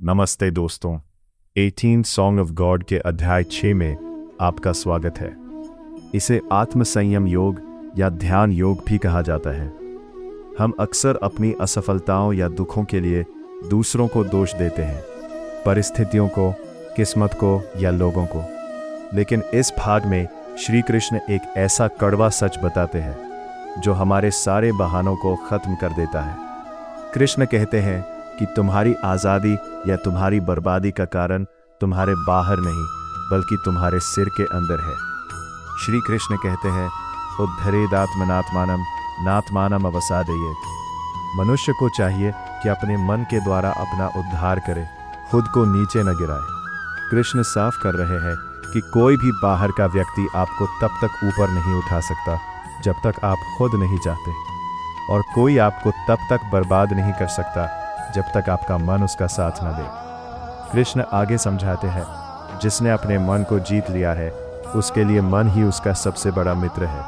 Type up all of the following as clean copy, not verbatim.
नमस्ते दोस्तों, 18 song of God के अध्याय 6 में आपका स्वागत है। इसे आत्म संयम योग या ध्यान योग भी कहा जाता है। हम अक्सर अपनी असफलताओं या दुखों के लिए दूसरों को दोष देते हैं, परिस्थितियों को, किस्मत को या लोगों को। लेकिन इस भाग में श्री कृष्ण एक ऐसा कड़वा सच बताते हैं जो हमारे सारे बहानों को खत्म कर देता है। कृष्ण कहते हैं कि तुम्हारी आज़ादी या तुम्हारी बर्बादी का कारण तुम्हारे बाहर नहीं बल्कि तुम्हारे सिर के अंदर है। श्री कृष्ण कहते हैं, उद्धरेदात्मनात्मानम नात्मानम अवसादयेत। मनुष्य को चाहिए कि अपने मन के द्वारा अपना उद्धार करे, खुद को नीचे न गिराए। कृष्ण साफ कर रहे हैं कि कोई भी बाहर का व्यक्ति आपको तब तक ऊपर नहीं उठा सकता जब तक आप खुद नहीं चाहते, और कोई आपको तब तक बर्बाद नहीं कर सकता जब तक आपका मन उसका साथ न दे। कृष्ण आगे समझाते हैं, जिसने अपने मन को जीत लिया है उसके लिए मन ही उसका सबसे बड़ा मित्र है,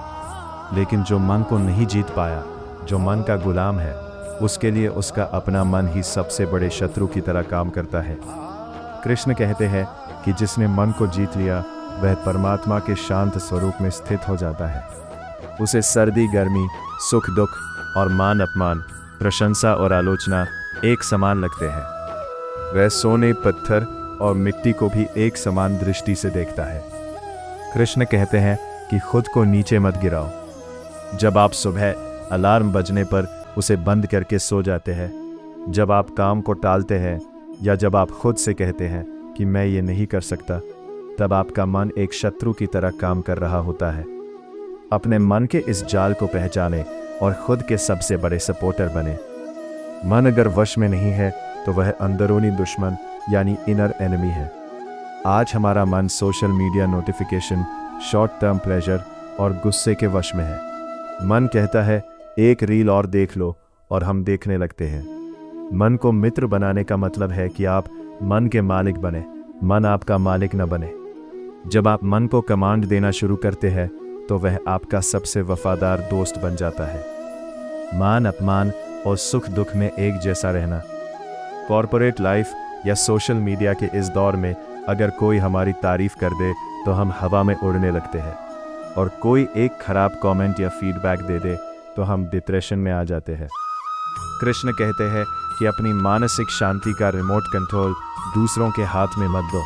लेकिन जो मन को नहीं जीत पाया, जो मन का गुलाम है, उसके लिए उसका अपना मन ही सबसे बड़े शत्रु की तरह काम करता है। कृष्ण कहते हैं कि जिसने मन को जीत लिया वह परमात्मा के शांत स्वरूप में स्थित हो जाता है। उसे सर्दी गर्मी, सुख दुख और मान अपमान, प्रशंसा और आलोचना एक समान लगते हैं। वह सोने, पत्थर और मिट्टी को भी एक समान दृष्टि से देखता है। कृष्ण कहते हैं कि खुद को नीचे मत गिराओ। जब आप सुबह अलार्म बजने पर उसे बंद करके सो जाते हैं, जब आप काम को टालते हैं या जब आप खुद से कहते हैं कि मैं ये नहीं कर सकता, तब आपका मन एक शत्रु की तरह काम कर रहा होता है। अपने मन के इस जाल को पहचाने और खुद के सबसे बड़े सपोर्टर बने। मन अगर वश में नहीं है तो वह अंदरूनी दुश्मन यानी इनर एनिमी है। आज हमारा मन social media notification, short term pleasure और गुस्से के वश में है। मन कहता है एक रील और देख लो, और हम देखने लगते हैं। मन को मित्र बनाने का मतलब है कि आप मन के मालिक बने, मन आपका मालिक न बने। जब आप मन को कमांड देना शुरू करते हैं तो वह आपका सबसे वफादार दोस्त बन जाता है। मान अपमान और सुख दुख में एक जैसा रहना। कॉर्पोरेट लाइफ या सोशल मीडिया के इस दौर में अगर कोई हमारी तारीफ कर दे तो हम हवा में उड़ने लगते हैं, और कोई एक खराब कमेंट या फीडबैक दे दे तो हम डिप्रेशन में आ जाते हैं। कृष्ण कहते हैं कि अपनी मानसिक शांति का रिमोट कंट्रोल दूसरों के हाथ में मत दो।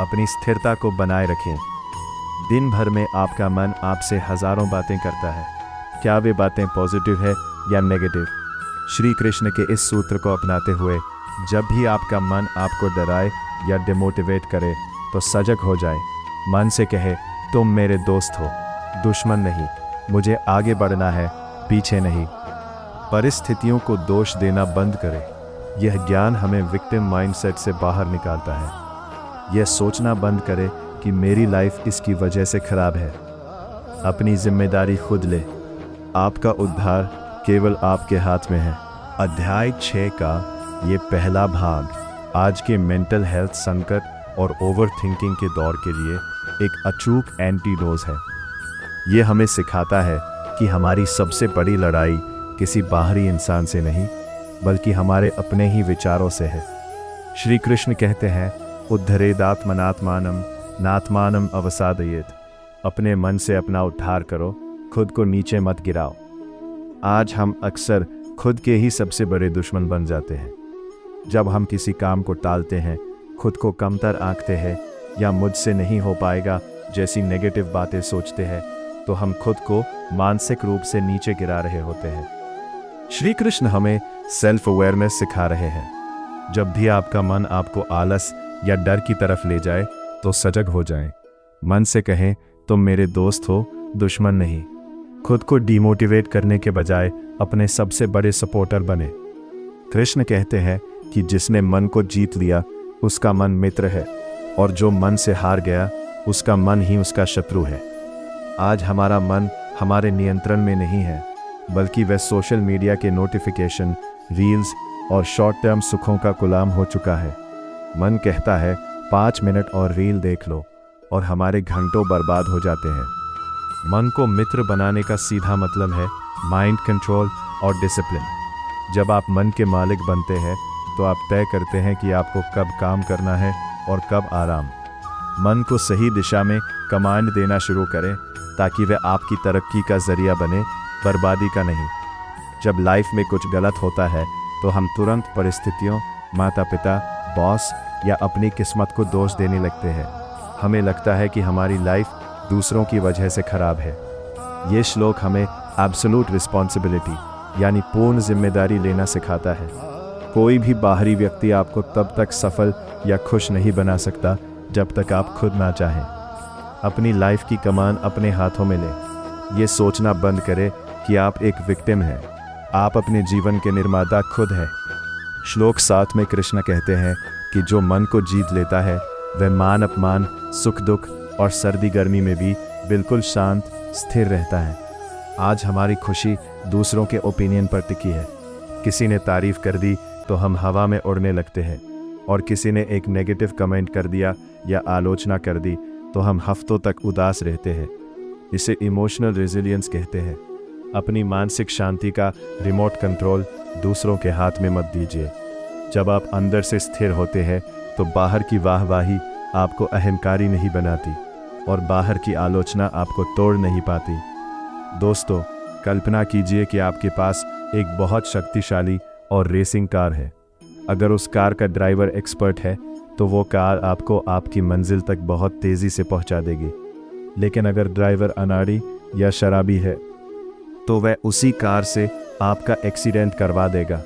अपनी स्थिरता को बनाए रखें। दिन भर में आपका मन आपसे हजारों बातें करता है। क्या वे बातें पॉजिटिव है या नेगेटिव? श्री कृष्ण के इस सूत्र को अपनाते हुए जब भी आपका मन आपको डराए या डिमोटिवेट करे तो सजग हो जाए। मन से कहे, तुम मेरे दोस्त हो, दुश्मन नहीं, मुझे आगे बढ़ना है, पीछे नहीं। परिस्थितियों को दोष देना बंद करें। यह ज्ञान हमें विक्टिम माइंडसेट से बाहर निकालता है। यह सोचना बंद करें कि मेरी लाइफ इसकी वजह से खराब है। अपनी जिम्मेदारी खुद ले। आपका उद्धार केवल आपके हाथ में है। अध्याय 6 का ये पहला भाग आज के मेंटल हेल्थ संकट और ओवर थिंकिंग के दौर के लिए एक अचूक एंटीडोज है। ये हमें सिखाता है कि हमारी सबसे बड़ी लड़ाई किसी बाहरी इंसान से नहीं बल्कि हमारे अपने ही विचारों से है। श्री कृष्ण कहते हैं, उद्धरेदात्मनात्मानम नात्मानम अवसादयेत। अपने मन से अपना उद्धार करो, खुद को नीचे मत गिराओ। आज हम अक्सर खुद के ही सबसे बड़े दुश्मन बन जाते हैं। जब हम किसी काम को टालते हैं, खुद को कमतर आंकते हैं या मुझसे नहीं हो पाएगा जैसी नेगेटिव बातें सोचते हैं, तो हम खुद को मानसिक रूप से नीचे गिरा रहे होते हैं। श्री कृष्ण हमें सेल्फ अवेयरनेस सिखा रहे हैं। जब भी आपका मन आपको आलस या डर की तरफ ले जाए तो सजग हो जाएं। मन से कहें, तुम मेरे दोस्त हो, दुश्मन नहीं। खुद को डिमोटिवेट करने के बजाय अपने सबसे बड़े सपोर्टर बने। कृष्ण कहते हैं कि जिसने मन को जीत लिया उसका मन मित्र है, और जो मन से हार गया उसका मन ही उसका शत्रु है। आज हमारा मन हमारे नियंत्रण में नहीं है, बल्कि वह सोशल मीडिया के नोटिफिकेशन, रील्स और शॉर्ट टर्म सुखों का गुलाम हो चुका है। मन कहता है 5 मिनट और रील देख लो, और हमारे घंटों बर्बाद हो जाते हैं। मन को मित्र बनाने का सीधा मतलब है माइंड कंट्रोल और डिसिप्लिन। जब आप मन के मालिक बनते हैं तो आप तय करते हैं कि आपको कब काम करना है और कब आराम। मन को सही दिशा में कमांड देना शुरू करें ताकि वह आपकी तरक्की का जरिया बने, बर्बादी का नहीं। जब लाइफ में कुछ गलत होता है तो हम तुरंत परिस्थितियों, माता पिता, बॉस या अपनी किस्मत को दोष देने लगते हैं। हमें लगता है कि हमारी लाइफ दूसरों की वजह से खराब है। ये श्लोक हमें एब्सोल्यूट रिस्पॉन्सिबिलिटी यानी पूर्ण जिम्मेदारी लेना सिखाता है। कोई भी बाहरी व्यक्ति आपको तब तक सफल या खुश नहीं बना सकता जब तक आप खुद ना चाहें। अपनी लाइफ की कमान अपने हाथों में लें। ये सोचना बंद करें कि आप एक विक्टिम हैं। आप अपने जीवन के निर्माता खुद हैं। श्लोक 7 में कृष्ण कहते हैं कि जो मन को जीत लेता है वह मान अपमान, सुख दुख और सर्दी गर्मी में भी बिल्कुल शांत, स्थिर रहता है। आज हमारी खुशी दूसरों के ओपिनियन पर टिकी है। किसी ने तारीफ कर दी तो हम हवा में उड़ने लगते हैं, और किसी ने एक नेगेटिव कमेंट कर दिया या आलोचना कर दी तो हम हफ्तों तक उदास रहते हैं। इसे इमोशनल रेजिलियंस कहते हैं। अपनी मानसिक शांति का रिमोट कंट्रोल दूसरों के हाथ में मत दीजिए। जब आप अंदर से स्थिर होते हैं तो बाहर की वाहवाही आपको अहंकारी नहीं बनाती और बाहर की आलोचना आपको तोड़ नहीं पाती। दोस्तों, कल्पना कीजिए कि आपके पास एक बहुत शक्तिशाली और रेसिंग कार है। अगर उस कार का ड्राइवर एक्सपर्ट है तो वो कार आपको आपकी मंजिल तक बहुत तेज़ी से पहुंचा देगी। लेकिन अगर ड्राइवर अनाड़ी या शराबी है तो वह उसी कार से आपका एक्सीडेंट करवा देगा।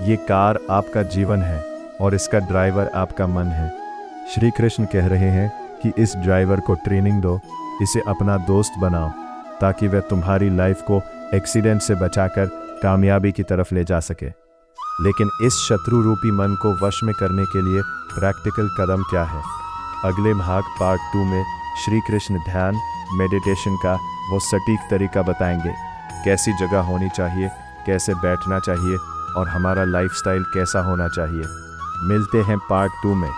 ये कार आपका जीवन है और इसका ड्राइवर आपका मन है। श्री कृष्ण कह रहे हैं कि इस ड्राइवर को ट्रेनिंग दो, इसे अपना दोस्त बनाओ ताकि वह तुम्हारी लाइफ को एक्सीडेंट से बचाकर कामयाबी की तरफ ले जा सके। लेकिन इस शत्रु रूपी मन को वश में करने के लिए प्रैक्टिकल कदम क्या है? अगले भाग पार्ट 2 में श्री कृष्ण ध्यान, मेडिटेशन का वो सटीक तरीका बताएंगे। कैसी जगह होनी चाहिए, कैसे बैठना चाहिए और हमारा लाइफस्टाइल कैसा होना चाहिए। मिलते हैं पार्ट 2 में।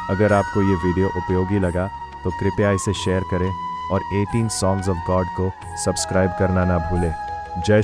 अगर आपको ये वीडियो उपयोगी लगा तो कृपया इसे शेयर करें और 18 सॉन्ग्स ऑफ गॉड को सब्सक्राइब करना ना भूलें। जय